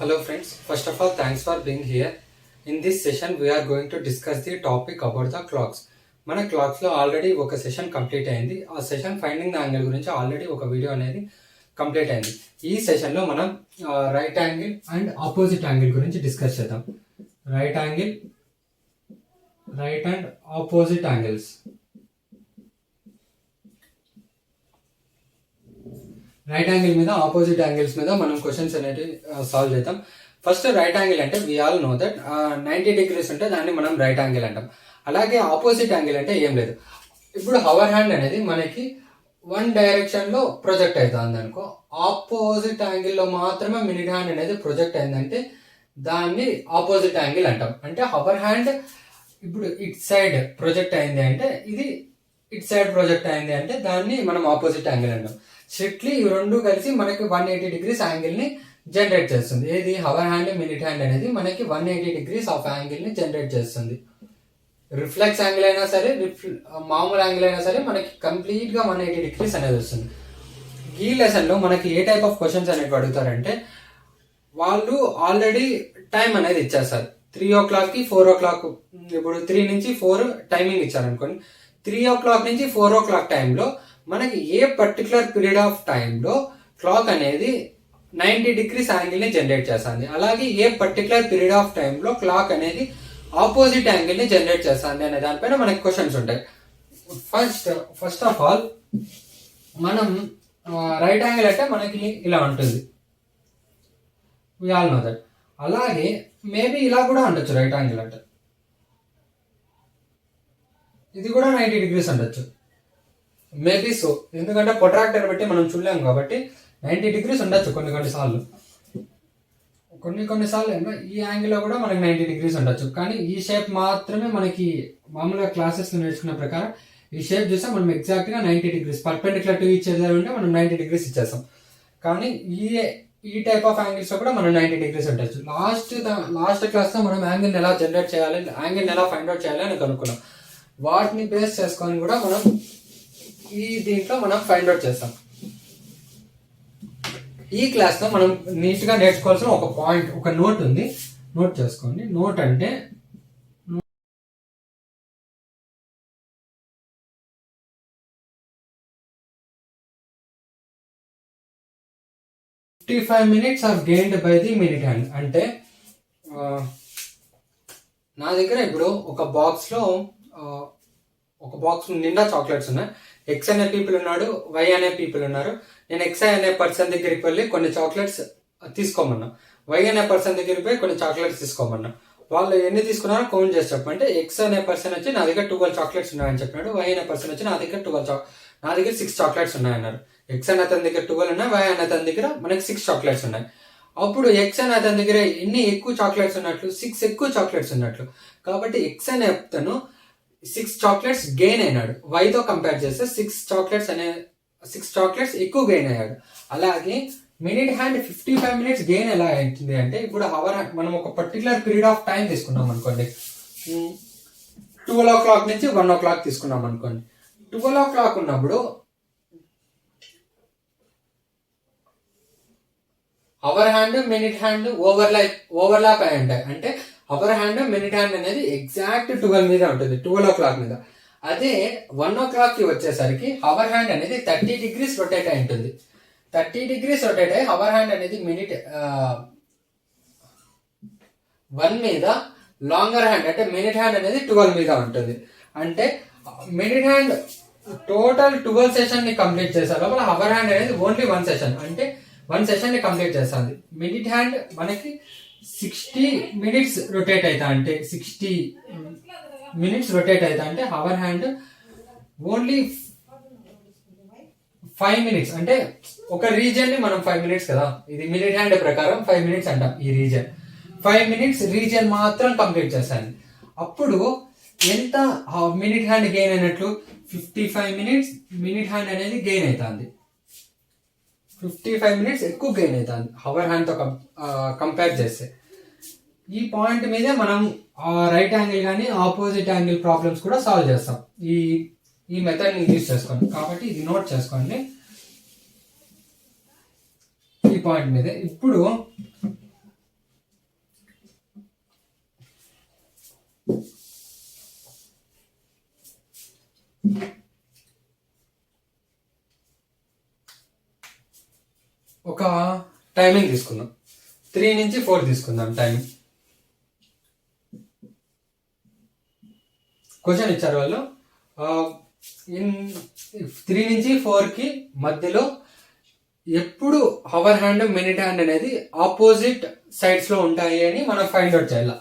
Hello friends, first of all thanks for being here. In this session we are going to discuss the topic about the clocks. మన క్లాక్స్లో already ఒక session complete అయింది. ఆ session finding the angle గురించి already ఒక video అనేది complete అయింది. ఈ సెషన్లో మనం right angle and opposite angle గురించి డిస్కస్ చేద్దాం. Right angle, right and opposite angles. Right angle మీద, ఆపోజిట్ యాంగిల్స్ మీద మనం క్వశ్చన్స్ అనేవి సాల్వ్ చేద్దాం. ఫస్ట్ రైట్ యాంగిల్ అంటే we all know that 90 degrees ఉంటే దాన్ని మనం రైట్ యాంగిల్ అంటాం. అలాగే ఆపోజిట్ యాంగిల్ అంటే ఏం లేదు. ఇప్పుడు హవర్ హ్యాండ్ అనేది మనకి వన్ డైరెక్షన్లో ప్రొజెక్ట్ అవుతుంది అనుకో, ఆపోజిట్ యాంగిల్లో మాత్రమే మినిట్ హ్యాండ్ అనేది ప్రొజెక్ట్ అయిందంటే దాన్ని ఆపోజిట్ యాంగిల్ అంటాం. అంటే హవర్ హ్యాండ్ ఇప్పుడు ఇట్ సైడ్ ప్రొజెక్ట్ అయింది అంటే, ఇది ఇట్ సైడ్ ప్రొజెక్ట్ అయింది అంటే దాన్ని మనం ఆపోజిట్ యాంగిల్ అంటాం. స్ట్రిక్ట్లీ ఇవి రెండు కలిసి మనకి 180 degrees యాంగిల్ని జనరేట్ చేస్తుంది. ఏది హవర్ హ్యాండ్, మినిట్ హ్యాండ్ అనేది మనకి 180 degrees ఆఫ్ యాంగిల్ని జనరేట్ చేస్తుంది. రిఫ్లెక్స్ యాంగిల్ అయినా సరే, మామూలు యాంగిల్ అయినా సరే మనకి కంప్లీట్గా 180 degrees అనేది వస్తుంది. ఈ లెసన్లో మనకి ఏ టైప్ ఆఫ్ క్వశ్చన్స్ అనేవి అడుగుతారంటే, వాళ్ళు ఆల్రెడీ టైం అనేది ఇచ్చేస్తారు. 3 o'clockకి 4 o'clock, ఇప్పుడు 3 నుంచి 4 టైమింగ్ ఇచ్చారనుకోండి. 3 o'clock నుంచి 4 o'clock టైంలో మనకి ఏ పర్టికులర్ పీరియడ్ ఆఫ్ టైంలో క్లాక్ అనేది 90 degrees యాంగిల్ని జనరేట్ చేస్తుంది. అలాగే ఏ పర్టికులర్ పీరియడ్ ఆఫ్ టైంలో క్లాక్ అనేది ఆపోజిట్ యాంగిల్ని జనరేట్ చేస్తుంది అనే దానిపైన మనకి క్వశ్చన్స్ ఉంటాయి. ఫస్ట్ ఆఫ్ ఆల్ మనం రైట్ యాంగిల్ అంటే మనకి ఇలా ఉంటుంది, వి ఆల్ నో దట్. అలాగే మేబీ ఇలా కూడా ఉండొచ్చు రైట్ యాంగిల్ అంటే, ఇది కూడా 90 degrees ఉండొచ్చు మేబీ. సో ఎందుకంటే ప్రొట్రాక్టర్ బట్టి మనం చూడలేం కాబట్టి 90 degrees ఉండొచ్చు కొన్నిసార్లు. కొన్నిసార్లు ఈ యాంగిల్లో కూడా మనకి 90 degrees ఉండొచ్చు. కానీ ఈ షేప్ మాత్రమే మనకి మామూలుగా క్లాసెస్లో నేర్చుకున్న ప్రకారం ఈ షేప్ చూస్తే మనం ఎగ్జాక్ట్గా 90 degrees perpendicular to each other ఉంటే మనం 90 degrees ఇచ్చేస్తాం. కానీ ఈ టైప్ ఆఫ్ యాంగిల్స్లో కూడా మనం 90 degrees ఉండొచ్చు. లాస్ట్ క్లాస్లో మనం యాంగిల్ని ఎలా జనరేట్ చేయాలి, యాంగిల్ని ఎలా ఫైండ్ అవుట్ చేయాలి అని కనుక్కున్నాం. వాటిని బేస్ చేసుకొని కూడా మనం దీంట్లో మనం ఫైండ్ అవుట్ చేస్తాం. ఈ క్లాస్లో మనం నీట్గా నేర్చుకోవాల్సిన ఒక పాయింట్, ఒక నోట్ ఉంది, నోట్ చేసుకోండి. నోట్ అంటే 55 minutes or gained by the minute hand. అంటే నా దగ్గర ఇప్పుడు ఒక బాక్స్ నిండా చాక్లెట్స్ ఉన్నాయి. ఎక్స్ అనే పీపుల్ ఉన్నాడు, వై అనే పీపుల్ ఉన్నారు. నేను ఎక్స్ అనే పర్సన్ దగ్గరికి వెళ్ళి కొన్ని చాక్లెట్స్ తీసుకోమన్నా, వై అనే పర్సన్ దగ్గరికి పోయి కొన్ని చాక్లెట్స్ తీసుకోమన్నా. వాళ్ళు ఎన్ని తీసుకున్నారో కౌంట్ చేసి చెప్పంటే, ఎక్స్ అనే పర్సన్ వచ్చి నా దగ్గర 12 చాక్లెట్స్ ఉన్నాయని చెప్పినాడు. వై అనే పర్సన్ వచ్చి నా దగ్గర 6 చాక్లెట్స్ ఉన్నాయన్నారు. ఎక్స్ అనే అతని దగ్గర 12 ఉన్నాయి, వై అనే అతని దగ్గర మనకి 6 చాక్లెట్స్ ఉన్నాయి. అప్పుడు ఎక్స్ అనే అతని దగ్గర ఎన్ని ఎక్కువ చాక్లెట్స్ ఉన్నట్లు, 6 ఎక్కువ చాక్లెట్స్ ఉన్నట్లు. కాబట్టి ఎక్స్ అనే అతను 6 చాక్లెట్స్ గెయిన్ అయినాడు. వైతో కంపేర్ చేస్తే 6 చాక్లెట్స్ ఎక్కువ గెయిన్ అయ్యాడు. అలాగే మినిట్ హ్యాండ్ 55 minutes గెయిన్ ఎలా అవుతుంది అంటే, ఇప్పుడు హవర్ హ్యాండ్ మనం ఒక పర్టికులర్ పీరియడ్ ఆఫ్ టైం తీసుకున్నాం అనుకోండి. 12 o'clock నుంచి 1 o'clock తీసుకున్నాం అనుకోండి. 12 o'clock ఉన్నప్పుడు hour hand, minute hand overlap అయి ఉంటాయి. అంటే హవర్ హ్యాండ్, మినిట్ హ్యాండ్ అనేది ఎగ్జాక్ట్ 12 మీద ఉంటుంది, 12 o'clock మీద. అదే 1 o'clock వచ్చేసరికి హవర్ హ్యాండ్ అనేది 30 degrees రొటేట్ అయి ఉంటుంది. 30 degrees రొటేట్ అయ్యి హవర్ హ్యాండ్ అనేది మినిట్ 1 మీద, లాంగర్ హ్యాండ్ అంటే మినిట్ హ్యాండ్ అనేది 12 మీద ఉంటుంది. అంటే మినిట్ హ్యాండ్ టోటల్ 12 సెషన్ ని కంప్లీట్ చేసే లోపల హవర్ హ్యాండ్ అనేది ఓన్లీ 1 సెషన్, అంటే 1 సెషన్ ని కంప్లీట్ చేస్తుంది. మినిట్ హ్యాండ్ మనకి 60 minutes రొటేట్ అవుతా అంటే 60 minutes రొటేట్ అవుతా అంటే హవర్ హ్యాండ్ ఓన్లీ 5 minutes. అంటే ఒక రీజన్ ని మనం 5 minutes కదా, ఇది మినిట్ హ్యాండ్ ప్రకారం 5 minutes అంటాం. ఈ రీజన్ 5 minutes రీజన్ మాత్రం కంప్లీట్ చేస్తాను. అప్పుడు ఎంత మినిట్ హ్యాండ్ గెయిన్ అయినట్లు, 55 minutes మినిట్ హ్యాండ్ అనేది గెయిన్ అవుతుంది. 55 minutes ఎక్కువ గెయిన్ అవుతుంది హవర్ హ్యాండ్తో కంపేర్ చేస్తే. ఈ పాయింట్ మీద మనం రైట్ యాంగిల్ కానీ ఆపోజిట్ యాంగిల్ ప్రాబ్లమ్స్ కూడా సాల్వ్ చేస్తాం ఈ మెథడ్ని యూజ్ చేసుకోండి. కాబట్టి ఇది నోట్ చేసుకోండి ఈ పాయింట్ మీద. ఇప్పుడు ఒక టైమింగ్ తీసుకుందాం, 3 నుంచి 4 తీసుకుందాం టైమింగ్. క్వశ్చన్ ఇచ్చారు వాళ్ళు, ఇన్ 3 నుంచి 4కి మధ్యలో ఎప్పుడు హవర్ హ్యాండ్ మినిట్ హ్యాండ్ అనేది ఆపోజిట్ సైడ్స్ లో ఉంటాయి అని మనం ఫైండ్ అవుట్ చేయాలి.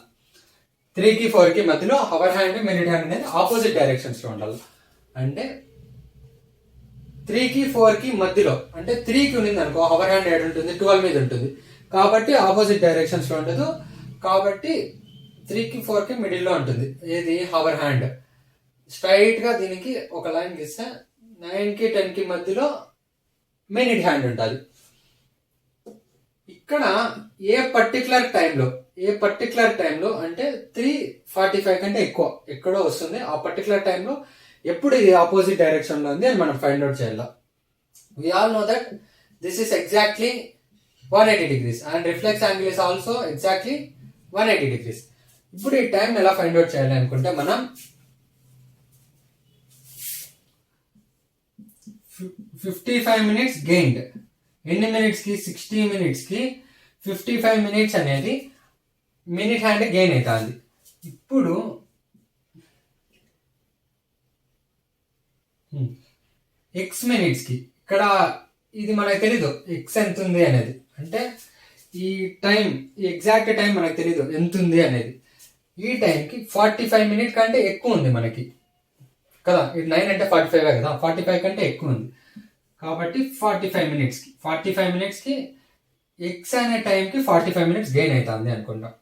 3కి 4కి మధ్యలో హవర్ హ్యాండ్ మినిట్ హ్యాండ్ అనేది ఆపోజిట్ డైరెక్షన్స్ లో ఉండాలి. అంటే 3కి 4కి మధ్యలో, అంటే 3కి ఉంది అనుకో హవర్ హ్యాండ్ ఎక్కడ ఉంటుంది, 12 మీద ఉంటుంది కాబట్టి ఆపోజిట్ డైరెక్షన్స్ లో ఉండదు. కాబట్టి 3కి 4కి మిడిల్ లో ఉంటుంది ఏది హవర్ హ్యాండ్. స్ట్రైట్ గా దీనికి ఒక లైన్ గీస్తే 9కి 10కి మధ్యలో మినిట్ హ్యాండ్ ఉంటుంది. ఇక్కడ ఏ పర్టికులర్ టైంలో అంటే 3:45 కంటే ఎక్కువ ఎక్కడో వస్తుంది. ఆ పర్టికులర్ టైంలో ఎప్పుడు ఇది ఆపోజిట్ డైరెక్షన్ లో ఉంది అని మనం ఫైండ్ అవుట్ చేయాలి. We all know that this is exactly 180 degrees and reflex angle is also exactly 180 degrees. ఇప్పుడు ఈ టైం ఎలా ఫైండ్ అవుట్ చేయాలి అనుకుంటే, మనం 55 minutes గెయిన్డ్, ఎన్ని మినిట్స్ కి 60 minutes కి 55 minutes అనేది మినిట్ హ్యాండ్ గెయిన్ అవుతుంది. ఇప్పుడు ఎక్స్ మినిట్స్ కి, ఇక్కడ ఇది మనకు తెలీదు ఎక్స్ ఎంత ఉంది అనేది, అంటే ఈ టైం, ఈ ఎగ్జాక్ట్ టైం మనకు తెలీదు ఎంత ఉంది అనేది. ఈ టైంకి 45 minutes కంటే ఎక్కువ ఉంది మనకి కదా, ఇది 9 అంటే 45 కదా, 45 కంటే ఎక్కువ ఉంది కాబట్టి 45 minutes కి ఎక్స్ అనే టైంకి 45 minutes గెయిన్ అవుతుంది అనుకుంటాం.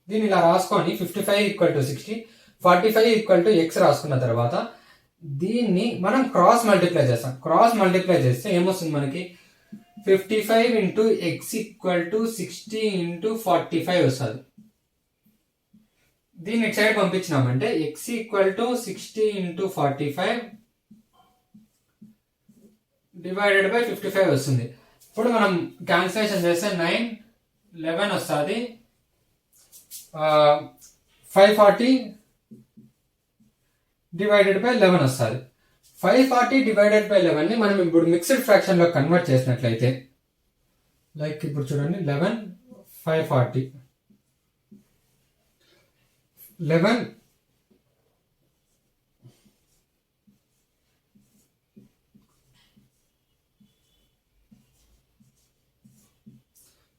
దీన్ని ఇలా రాసుకొని 55 = 60, 45 = x రాసుకున్న తర్వాత దీన్ని మనం క్రాస్ మల్టిప్లై చేస్తాం. క్రాస్ మల్టిప్లై చేస్తే ఏమొస్తుంది మనకి, 55 × x = 60 × 45 వస్తుంది. దీన్ని ఇటు సైడ్ పంపించినామంటే x = 60 × 45 డివైడెడ్ బై 55 వస్తుంది. ఇప్పుడు మనం క్యాన్సిలేషన్ చేస్తే 9, 11 వస్తుంది. 540 డివైడెడ్ బై 11 వస్తుంది. 540 డివైడెడ్ బై 11 ని మనం ఇప్పుడు మిక్స్డ్ ఫ్రాక్షన్ లో కన్వర్ట్ చేసినట్లయితే, లైక్ ఇప్పుడు చూడండి 11 540 11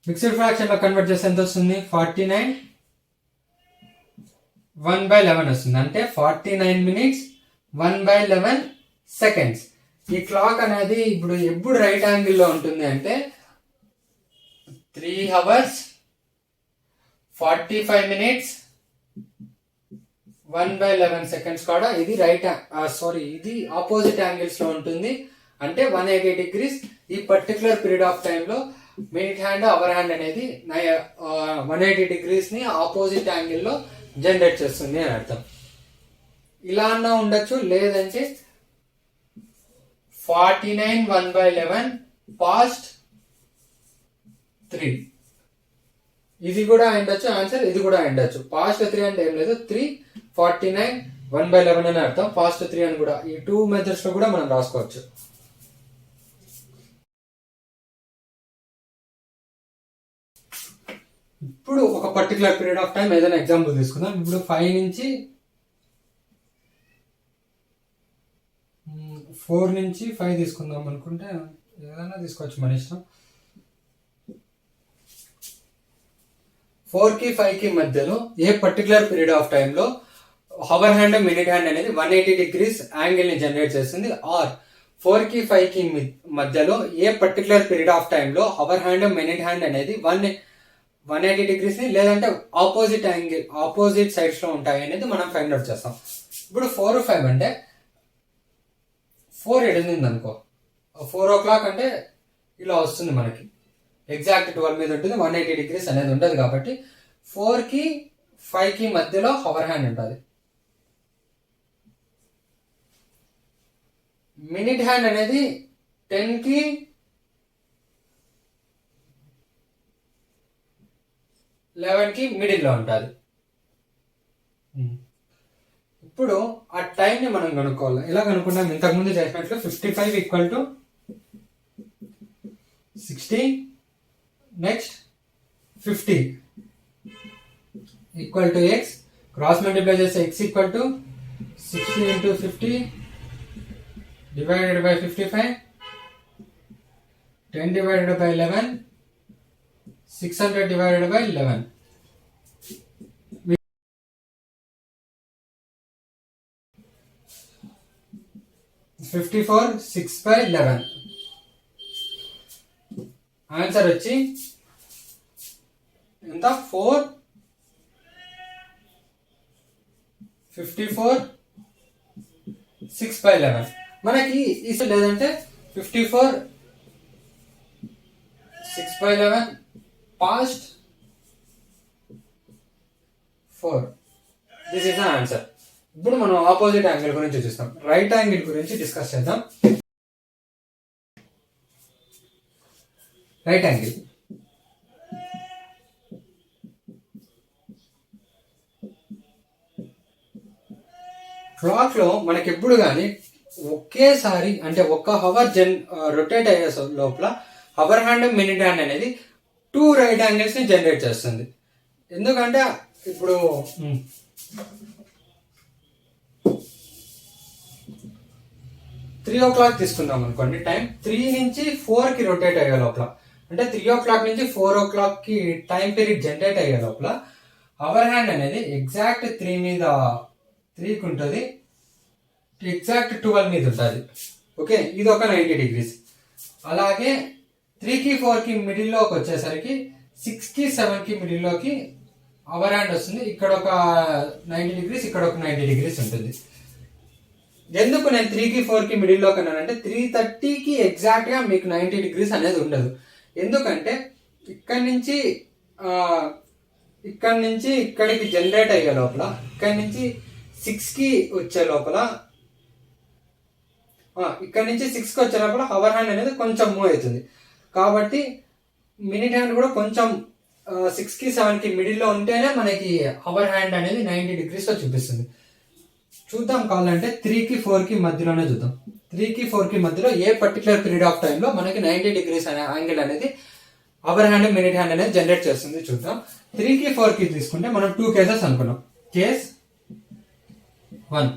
మిక్స్డ్ ఫ్రాక్షన్ లో కన్వర్ట్ చేస్తే ఎంత వస్తుంది, 49 1/11 వస్తుంది. అంటే 49 minutes 1/11 seconds. ఈ క్లాక్ అనేది ఎప్పుడు రైట్ యాంగిల్ లో ఉంటుంది అంటే 3 hours 45 minutes 1/11 seconds కూడా ఇది ఇది ఆపోజిట్ యాంగిల్స్ లో ఉంటుంది. అంటే 180 degrees. ఈ పర్టికులర్ పీరియడ్ ఆఫ్ టైమ్ లో మినిట్ హ్యాండ్ అవర్ హ్యాండ్ అనేది 180 degrees ని ఆపోజిట్ యాంగిల్ లో జనరేట్ చేస్తుంది అని అర్థం. ఇలా అన్నా ఉండొచ్చు, లేదంటే 49 1/11 పాస్ట్ 3 ఇది కూడా ఉండొచ్చు ఆన్సర్, ఇది కూడా ఉండొచ్చు. పాస్ట్ 3 అంటే ఏం లేదు, 3 49 1/11 అని అర్థం. పాస్ట్ 3 అని కూడా ఈ 2 మెథడ్స్ లో కూడా మనం రాసుకోవచ్చు. ఇప్పుడు ఒక పర్టికులర్ పీరియడ్ ఆఫ్ టైం ఏదైనా ఎగ్జాంపుల్ తీసుకుందాం. ఇప్పుడు 5 నుంచి 4 నుంచి 5 తీసుకుందాం అనుకుంటే ఏదైనా తీసుకోవచ్చు, మన ఇష్టం. 4కి 5కి మధ్యలో ఏ పర్టికులర్ పీరియడ్ ఆఫ్ టైం లో హవర్ హ్యాండ్ మినిట్ హ్యాండ్ అనేది 180 degrees యాంగిల్ ని జనరేట్ చేస్తుంది. ఆర్ 4కి 5కి మధ్యలో ఏ పర్టికులర్ పీరియడ్ ఆఫ్ టైం లో హవర్ హ్యాండ్ మినిట్ హ్యాండ్ అనేది 180 degrees ని, లేదంటే ఆపోజిట్ సైడ్స్ లో ఉంటాయి అనేది మనం ఫైండ్ అవుట్ చేస్తాం. ఇప్పుడు 4 5 అంటే 4 ఎడింది అనుకో, 4 o'clock అంటే ఇలా వస్తుంది మనకి, ఎగ్జాక్ట్ 12 మీద ఉంటుంది, 180 degrees అనేది ఉండదు. కాబట్టి 4కి 5కి మధ్యలో హవర్ హ్యాండ్ ఉంటుంది. మినిట్ హ్యాండ్ అనేది 10కి 11కి మిడిల్లో ఉంటుంది. ఇప్పుడు ఆ టైంని మనం కనుక్కోవాలి. ఎలా కనుక్కుంటాం? ఇంతకుముందు చేసినట్లు 55 equal to 60 next 50 equal to x. Cross multiply చేస్తే x equal to 60 into 50 divided by 55, 10 divided by 11, 600 divided by 11. 54 6/11. Answer వచ్చి ఎంత? 54 6/11. మనకి ఇసు లేదంటే 54 6/11 past 4. This is the answer. ఇప్పుడు మనం ఆపోజిట్ యాంగిల్ గురించి చూస్తాం. రైట్ యాంగిల్ గురించి డిస్కస్ చేద్దాం. రైట్ యాంగిల్ క్లాక్ లో మనకి ఎప్పుడు కానీ ఒకేసారి అంటే ఒక్క హవర్ రొటేట్ అయ్యే లోపల హవర్ హ్యాండ్ మినిట్ హ్యాండ్ అనేది 2 రైట్ యాంగిల్స్ ని జనరేట్ చేస్తుంది. ఎందుకంటే ఇప్పుడు 3 o'clock తీసుకుందాం అనుకోండి. టైం 3 నుంచి 4 కి రొటేట్ అయ్యే లోపల, అంటే 3 o'clock నుంచి 4 o'clock కి టైం పీరియడ్ జనరేట్ అయ్యే లోపల అవర్ హ్యాండ్ అనేది ఎగ్జాక్ట్ 3 మీద 3కి ఉంటుంది, ఎగ్జాక్ట్ 12 మీద ఉంటుంది. ఓకే, ఇది ఒక 90 degrees. అలాగే 3కి 4కి మిడిల్లోకి వచ్చేసరికి 6కి 7కి మిడిల్లోకి అవర్ హ్యాండ్ వస్తుంది. ఇక్కడ ఒక 90 degrees, ఇక్కడ ఒక 90 degrees ఉంటుంది. ఎందుకు నేను 3కి 4కి మిడిల్లో కన్నానంటే 3:30కి ఎగ్జాక్ట్ గా మీకు 90 degrees అనేది ఉండదు. ఎందుకంటే ఇక్కడి నుంచి ఇక్కడికి జనరేట్ అయ్యే లోపల, ఇక్కడి నుంచి 6కి వచ్చే లోపల, ఇక్కడ నుంచి 6కి వచ్చే లోపల హవర్ హ్యాండ్ అనేది కొంచెం మూవ్ అవుతుంది. కాబట్టి మినిట్ హ్యాండ్ కూడా కొంచెం 6కి 7కి మిడిల్లో ఉంటేనే మనకి హవర్ హ్యాండ్ అనేది 90 degrees లో చూపిస్తుంది. చూద్దాం కావాలంటే 3కి 4కి మధ్యలోనే చూద్దాం. 3కి 4కి మధ్యలో ఏ పర్టికులర్ పీరియడ్ ఆఫ్ టైంలో మనకి 90 degrees అనే యాంగిల్ అనేది అవర్ హ్యాండ్ మినిట్ హ్యాండ్ అనేది జనరేట్ చేస్తుంది చూద్దాం. 3కి 4కి తీసుకుంటే మనం 2 కేసెస్ అనుకున్నాం. Case 1,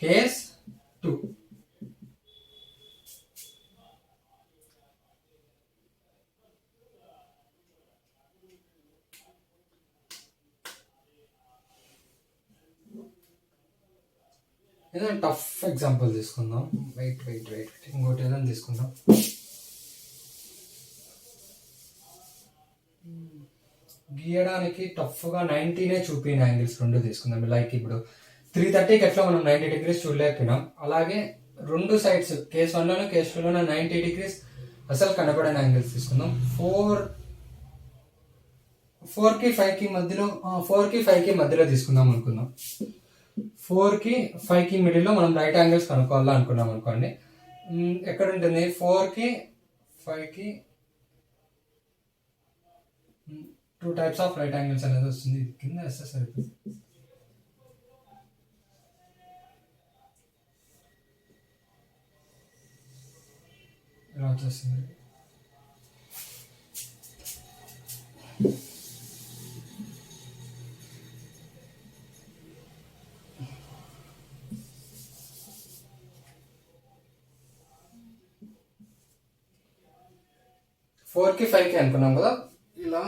case 2. ఏదైనా టఫ్ ఎగ్జాంపుల్ తీసుకుందాం. వెయిట్ ఇంకోటి ఏదైనా తీసుకుందాం. గీయడానికి టఫ్గా 90నే చూపిన యాంగిల్స్ 2 తీసుకుందాం. లైక్ ఇప్పుడు 3:30కి ఎట్లా మనం 90 degrees చూడలేకపోయినాం, అలాగే 2 సైడ్స్ కేస్ 1లోనూ కేస్ 2లోనూ 90 degrees అసలు కనపడని యాంగిల్స్ తీసుకుందాం. 4కి 5కి మధ్యలో 4కి 5కి మధ్యలో తీసుకుందాం అనుకుందాం. 4కి 5కి మిడిల్లో మనం రైట్ యాంగిల్స్ కనుక్కోవాలా అనుకున్నాం అనుకోండి. ఎక్కడ ఉంటుంది? 4కి 5కి 2 types ఆఫ్ రైట్ యాంగిల్స్ అనేది వస్తుంది. కింద వేస్తే సరిపోతుంది. ఇలా వచ్చేస్తుంది. ఫోర్కి 5కి అనుకున్నాం కదా. ఇలా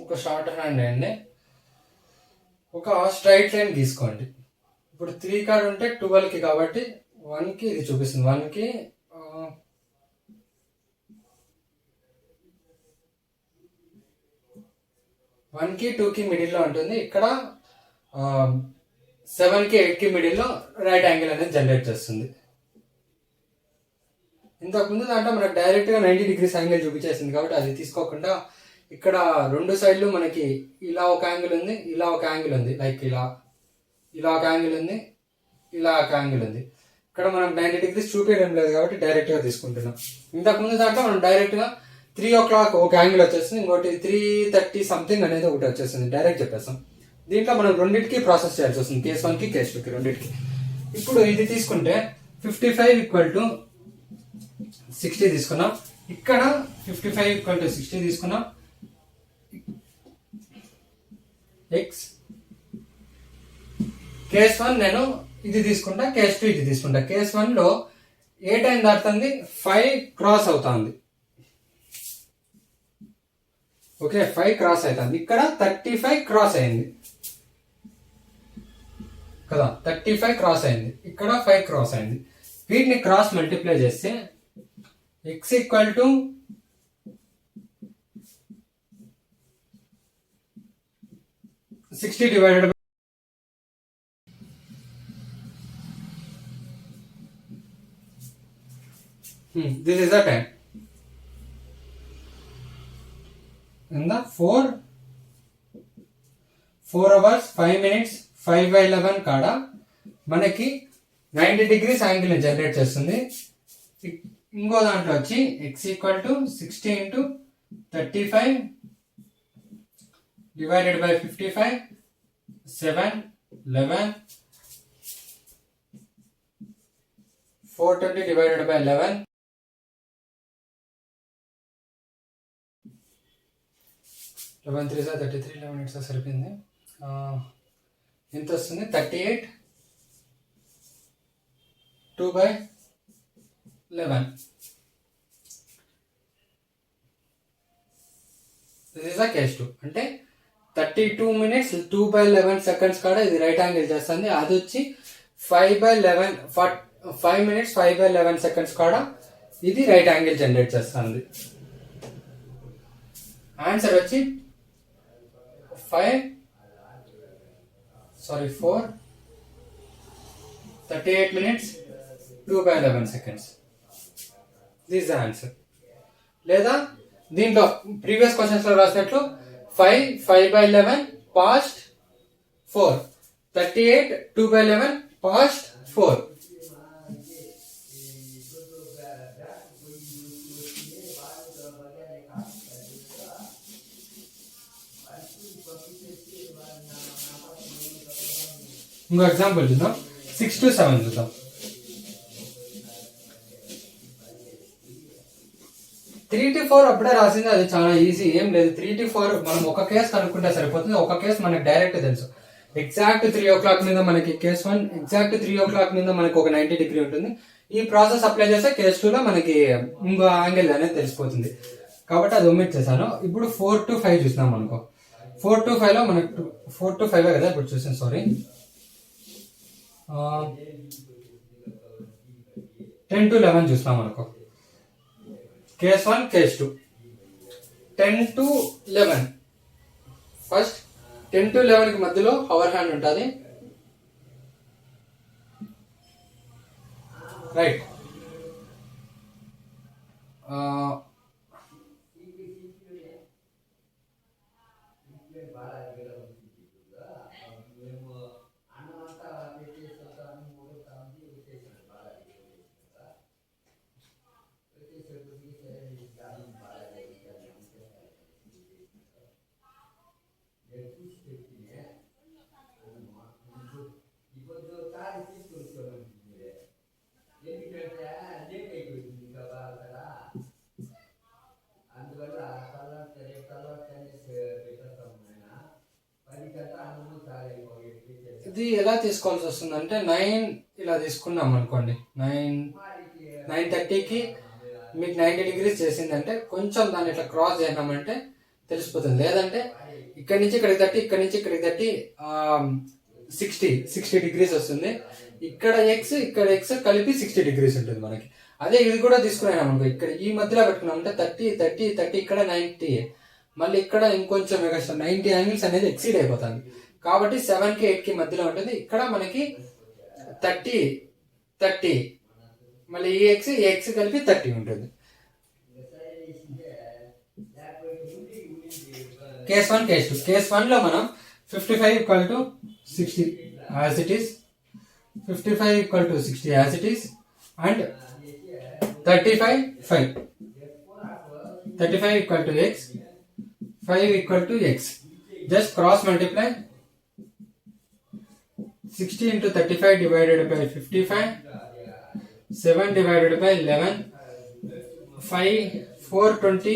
ఒక షార్ట్ హ్యాండ్ అండి, ఒక స్ట్రైట్ లైన్ గీసుకోండి. ఇప్పుడు 3 కార్డ్ ఉంటే 12కి కాబట్టి 1కి ఇది చూపిస్తుంది. 1కి 2కి మిడిల్లో ఉంటుంది. ఇక్కడ 7కి 8కి మిడిల్లో రైట్ యాంగిల్ అనేది జనరేట్ చేస్తుంది. ఇంతకుముందు దాంట్లో మనకు డైరెక్ట్గా 90 degrees యాంగిల్ చూపించేసింది కాబట్టి అది తీసుకోకుండా ఇక్కడ 2 సైడ్లు మనకి ఇలా ఒక యాంగిల్ ఉంది, ఇలా ఒక యాంగిల్ ఉంది. లైక్ ఇలా ఒక యాంగిల్ ఉంది, ఇలా ఒక యాంగిల్ ఉంది. ఇక్కడ మనం 90 degrees చూపించడం లేదు కాబట్టి డైరెక్ట్గా తీసుకుంటున్నాం. ఇంతకుముందు దాంట్లో మనం డైరెక్ట్గా 3 o'clock ఒక యాంగిల్ వచ్చేస్తుంది, ఇంకోటి 3:30 సంథింగ్ అనేది ఒకటి వచ్చేస్తుంది. డైరెక్ట్ చెప్పేస్తాం. దీంట్లో మనం రెండింటికి ప్రాసెస్ చేయాల్సి వస్తుంది, కేస్ 1కి కేస్ 2కి రెండింటికి. ఇప్పుడు ఇది తీసుకుంటే 55 = 60 తీసుకున్నాం, ఇక్కడ 55 = 60 తీసుకున్నాం. ఎక్స్ కేస్ 1 నేను ఇది తీసుకుంటా, కేస్ 2 ఇది తీసుకుంటా. కేస్ 1 లో ఏ టైం దాటుతుంది, 5 క్రాస్ అవుతుంది. ఓకే, 5 క్రాస్ అవుతుంది. ఇక్కడ 35 క్రాస్ అయింది కదా, 35 క్రాస్ అయింది, ఇక్కడ 5 క్రాస్ అయింది. వీటిని క్రాస్ మల్టిప్లై చేస్తే x = 60 divided by this is the time. In the 4 hours 5 minutes 5/11 కాడ మనకి 90 degrees యాంగిల్ జనరేట్ చేస్తుంది. ఇంకో దాంట్లో వచ్చి x = 60 × 35 divided by 55 7 11 420 divided by 11 11 3 33 11 8 సరిపోయింది. ఎంత వస్తుంది, 38 2/11. This is the case 2. అంటే 32 minutes 2/11 seconds కాడ ఇది రైట్ యాంగిల్ చేస్తుంది. అది వచ్చి 5/11 5 minutes 5/11 seconds కాడ ఇది రైట్ యాంగిల్ జనరేట్ చేస్తుంది. ఆన్సర్ వచ్చి 38 minutes 2/11 seconds. This is the answer. లేదా దీంట్లో ప్రీవియస్ క్వశ్చన్స్ లో రాసినట్లు 5/11 past 4 38 2/11 past 4. ఇంకో ఎగ్జాంపుల్ చూద్దాం, 6 to 7 చూద్దాం. 3 to 4 అప్పుడే రాసింది, అది చాలా ఈజీ, ఏం లేదు. 3 to 4 మనం ఒక కేసు కనుక్కుంటే సరిపోతుంది. ఒక కేసు మనకి డైరెక్ట్ తెలుసు. ఎగ్జాక్ట్ 3 o'clock మీద మనకి కేస్ 1, ఎగ్జాక్ట్ 3 o'clock మీద మనకి ఒక 90 degree ఉంటుంది. ఈ ప్రాసెస్ అప్లై చేస్తే కేస్ 2 లో మనకి ఇంకో యాంగిల్ అనేది తెలిసిపోతుంది. కాబట్టి అది ఒమిట్ చేశాను. ఇప్పుడు 4 to 5 చూసినాం అనుకో. 4 to 5 లో మనకి 4 to 5 కదా ఇప్పుడు చూసాను, సారీ. 10 to 11 చూసినాం అనుకో. Case 1 case 2. 10 to 11 first 10 to 11 కి మధ్యలో అవర్ హ్యాండ్ ఉంటుంది, రైట్. ఇది ఎలా తీసుకోవాల్సి వస్తుంది అంటే 9 ఇలా తీసుకున్నాం అనుకోండి, 9:30కి మీకు 90 degrees చేసిందంటే కొంచెం దాన్ని ఇట్లా క్రాస్ చేసినామంటే తెలిసిపోతుంది. లేదంటే ఇక్కడి నుంచి ఇక్కడికి 30, ఇక్కడి నుంచి ఇక్కడికి 30 60 degrees వస్తుంది. ఇక్కడ ఇక్కడ ఎక్స్ కలిపి 60 degrees ఉంటుంది మనకి. అదే ఇది కూడా తీసుకున్నాం అనుకో, ఇక్కడ ఈ మధ్యలో పెట్టుకున్నామంటే 30 ఇక్కడ 90, మళ్ళీ ఇక్కడ ఇంకొంచెం 90 యాంగిల్స్ అనేది ఎక్సీడ్ అయిపోతుంది. కాబట్టి 7కి 8కి మధ్యలో ఉంటుంది. ఇక్కడ మనకి 30 మళ్ళీ ఈ ఎక్స్ కలిపి 30 ఉంటుంది. Case 1 case 2. కేస్ 1 లో మనం 55 = 60 as it is, 55 = 60 as it is, and 35 5. 35 equal to x, 5 equal to x. Just cross multiply. 60 into 35 divided by 55, 7 divided by 11, 420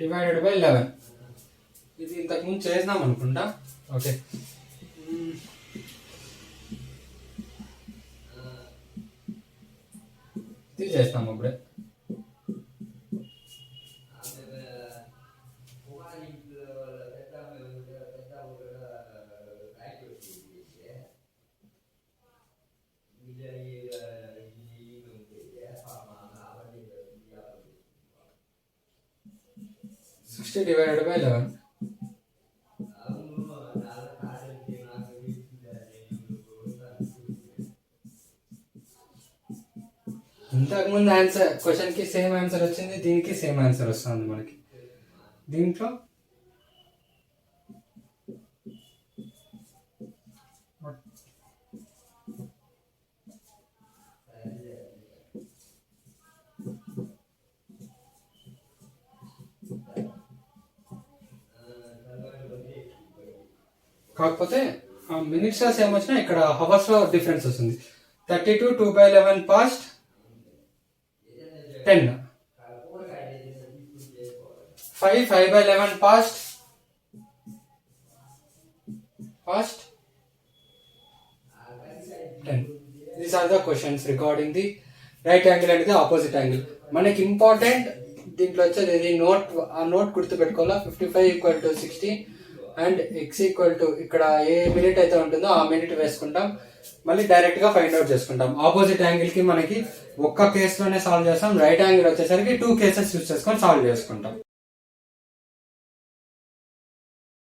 divided by 11. ఇది ఇంతకు ముందు చేసినాం అనుకుంటా. ఓకే, ఇది చేస్తాం అప్పుడే. divided by 11. ఇంతకు ముందు ఆన్సర్ క్వశ్చన్ కి సేమ్ ఆన్సర్ వచ్చింది, దీనికి సేమ్ ఆన్సర్ వస్తుంది మనకి. దీంట్లో కాకపోతే మినిట్స్ లో సేమ్ వచ్చినా ఇక్కడ హవర్స్ లో డిఫరెన్స్ వస్తుంది. 32 2/11 past 10, 5 5/11 past 10. These are the questions regarding the right angle and the opposite angle. మనకి ఇంపార్టెంట్ దీంట్లో వచ్చేది ఇది నోట్ గుర్తు పెట్టుకోవాలా. 55 equal to 60 and X equal to ఇక్కడ ఏ మినిట్ అయితే ఉంటుందో ఆ మినిట్ వేసుకుంటాం, మళ్ళీ డైరెక్ట్ గా ఫైండ్ అవుట్ చేసుకుంటాం. ఆపోజిట్ యాంగిల్ కి మనకి ఒక్క కేసులోనే సాల్వ్ చేస్తాం, రైట్ యాంగిల్ వచ్చేసరికి 2 కేసెస్ యూజ్ చేసుకొని సాల్వ్ చేసుకుంటాం.